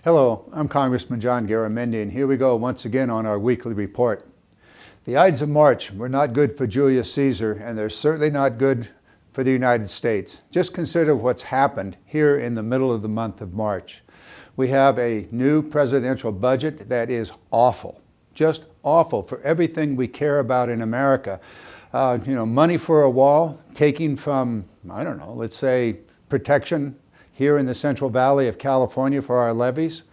Hello, I'm Congressman John Garamendi, and here we go once again on our weekly report. The Ides of March were not good for Julius Caesar, and they're certainly not good for the United States. Just consider what's happened here in the middle of the month of March. We have a new presidential budget that is awful, just awful for everything we care about in America. Money for a wall, taking from, let's say protection here in the Central Valley of California for our levees.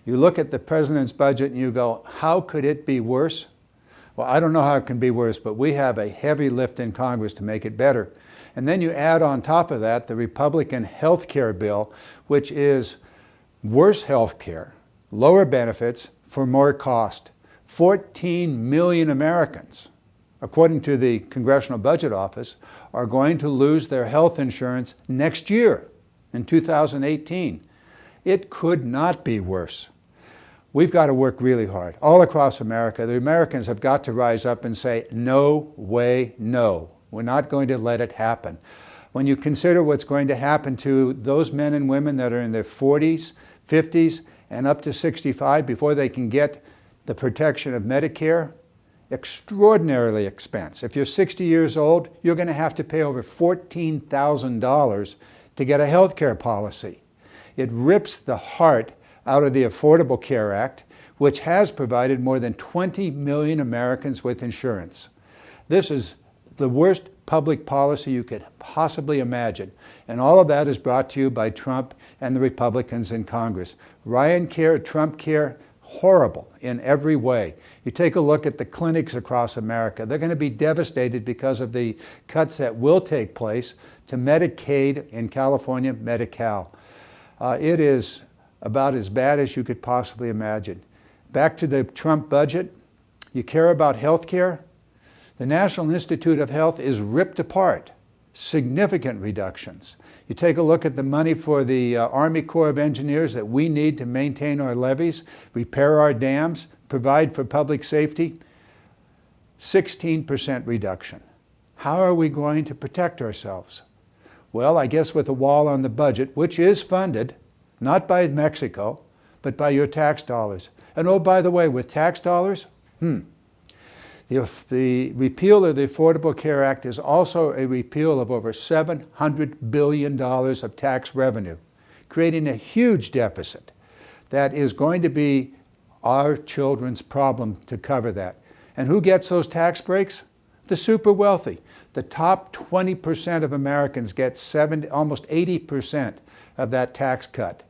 You look at the president's budget and you go, how could it be worse? Well, I don't know how it can be worse, but we have a heavy lift in Congress to make it better. And then you add on top of that the Republican health care bill, which is worse health care, lower benefits for more cost. 14 million Americans, according to the Congressional Budget Office, are going to lose their health insurance next year. In 2018. It could not be worse. We've got to work really hard. All across America, the Americans have got to rise up and say, no way, no. We're not going to let it happen. When you consider what's going to happen to those men and women that are in their 40s, 50s, and up to 65 before they can get the protection of Medicare, extraordinarily expensive. If you're 60 years old, you're going to have to pay over $14,000 to get a health care policy. It rips the heart out of the Affordable Care Act, which has provided more than 20 million Americans with insurance. This is the worst public policy you could possibly imagine. And all of that is brought to you by Trump and the Republicans in Congress. Ryan care, Trump care, horrible in every way. You take a look at the clinics across America. They're going to be devastated because of the cuts that will take place to Medicaid in California, Medi-Cal. It is about as bad as you could possibly imagine. Back to the Trump budget. You care about health care? The National Institute of Health is ripped apart. Significant reductions. You take a look at the money for the Army Corps of Engineers that we need to maintain our levees, repair our dams, provide for public safety. 16% reduction. How are we going to protect ourselves? Well, I guess with a wall on the budget, which is funded, not by Mexico, but by your tax dollars. And oh, by the way, with tax dollars, the repeal of the Affordable Care Act is also a repeal of over $700 billion of tax revenue, creating a huge deficit that is going to be our children's problem to cover that. And who gets those tax breaks? The super wealthy. The top 20% of Americans get almost 80% of that tax cut.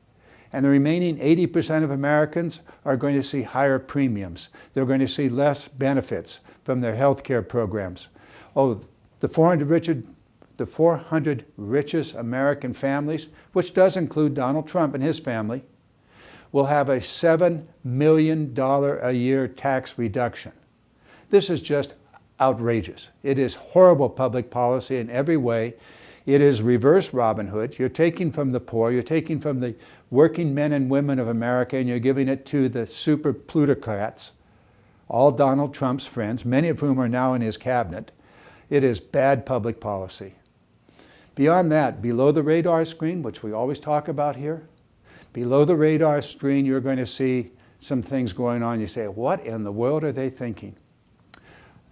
And the remaining 80% of Americans are going to see higher premiums. They're going to see less benefits from their health care programs. Oh, the 400 richest American families, which does include Donald Trump and his family, will have a $7 million a year tax reduction. This is just outrageous. It is horrible public policy in every way. It is reverse Robin Hood. You're taking from the poor, you're taking from the working men and women of America, and you're giving it to the super plutocrats, all Donald Trump's friends, many of whom are now in his cabinet. It is bad public policy. Beyond that, below the radar screen, which we always talk about here, below the radar screen, you're going to see some things going on. You say, what in the world are they thinking?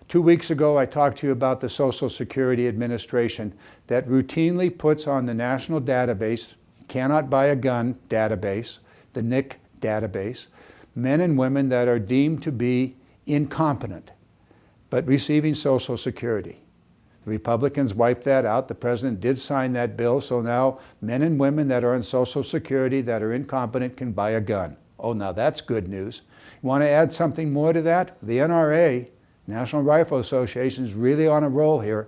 2 weeks ago, I talked to you about the Social Security Administration that routinely puts on the national database, cannot buy a gun database, the NIC database, men and women that are deemed to be incompetent, but receiving Social Security. The Republicans wiped that out. The president did sign that bill, so now men and women that are on Social Security that are incompetent can buy a gun. Oh, now that's good news. You want to add something more to that? The NRA, National Rifle Association, is really on a roll here.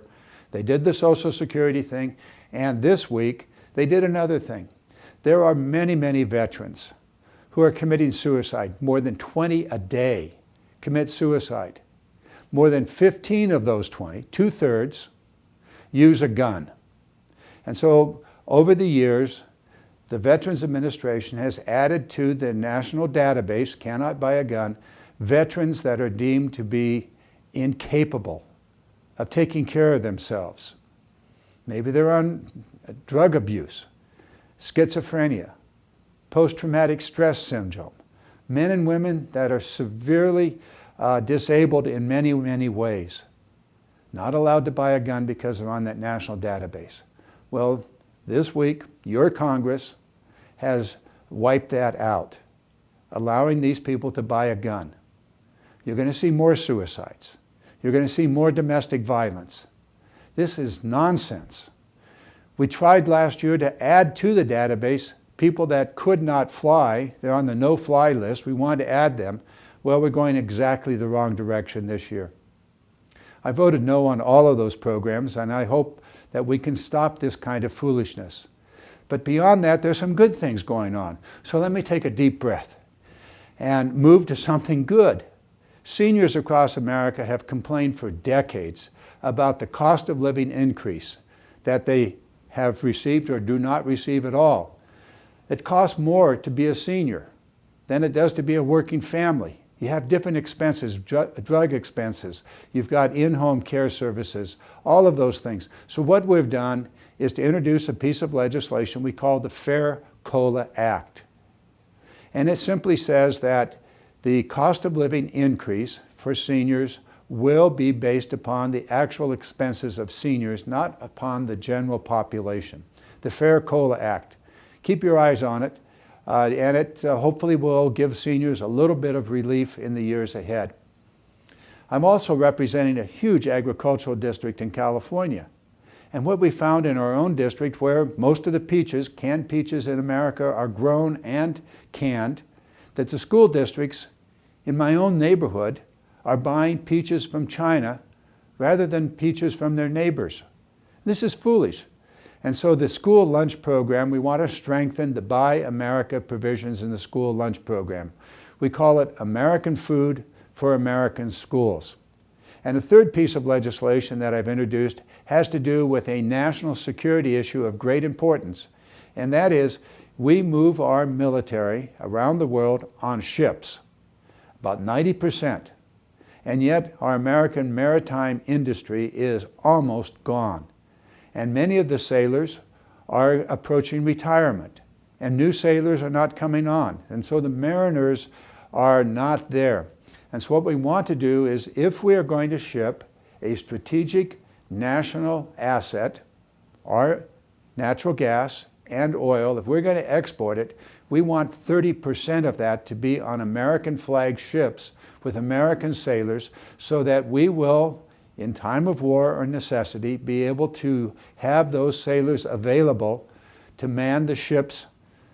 They did the Social Security thing, and this week they did another thing. There are many, many veterans who are committing suicide. More than 20 a day commit suicide. More than 15 of those 20, 2/3, use a gun. And so over the years, the Veterans Administration has added to the national database, cannot buy a gun, veterans that are deemed to be incapable of taking care of themselves. Maybe they're on drug abuse, schizophrenia, post-traumatic stress syndrome, men and women that are severely disabled in many, many ways, not allowed to buy a gun because they're on that national database. Well, this week, your Congress has wiped that out, allowing these people to buy a gun. You're going to see more suicides. You're going to see more domestic violence. This is nonsense. We tried last year to add to the database people that could not fly. They're on the no-fly list. We wanted to add them. Well, we're going exactly the wrong direction this year. I voted no on all of those programs, and I hope that we can stop this kind of foolishness. But beyond that, there's some good things going on. So let me take a deep breath and move to something good. Seniors across America have complained for decades about the cost of living increase that they have received or do not receive at all. It costs more to be a senior than it does to be a working family. You have different expenses, drug expenses. You've got in-home care services, all of those things. So what we've done is to introduce a piece of legislation we call the Fair COLA Act. And it simply says that the cost of living increase for seniors will be based upon the actual expenses of seniors, not upon the general population. The Fair COLA Act. Keep your eyes on it. And it hopefully will give seniors a little bit of relief in the years ahead. I'm also representing a huge agricultural district in California. And what we found in our own district, where most of the peaches, canned peaches in America, are grown and canned, that the school districts in my own neighborhood are buying peaches from China rather than peaches from their neighbors. This is foolish. And so the school lunch program, we want to strengthen the Buy America provisions in the school lunch program. We call it American Food for American Schools. And the third piece of legislation that I've introduced has to do with a national security issue of great importance. And that is, we move our military around the world on ships, about 90%. And yet our American maritime industry is almost gone. And many of the sailors are approaching retirement, and new sailors are not coming on. And so the mariners are not there. And so what we want to do is, if we are going to ship a strategic national asset, our natural gas and oil, if we're going to export it, we want 30% of that to be on American flag ships with American sailors, so that we will, in time of war or necessity, be able to have those sailors available to man the ships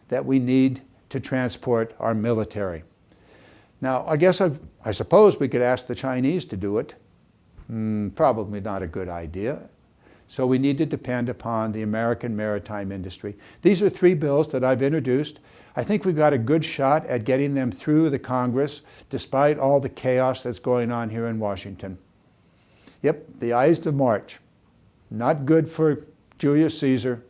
that we need to transport our military. Now, I suppose we could ask the Chinese to do it. Probably not a good idea. So we need to depend upon the American maritime industry. These are three bills that I've introduced. I think we've got a good shot at getting them through the Congress, despite all the chaos that's going on here in Washington. Yep, the Ides of March. Not good for Julius Caesar,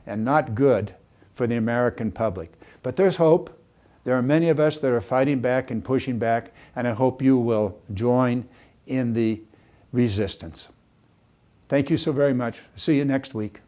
and not good for the American public. But there's hope. There are many of us that are fighting back and pushing back, and I hope you will join in the resistance. Thank you so very much. See you next week.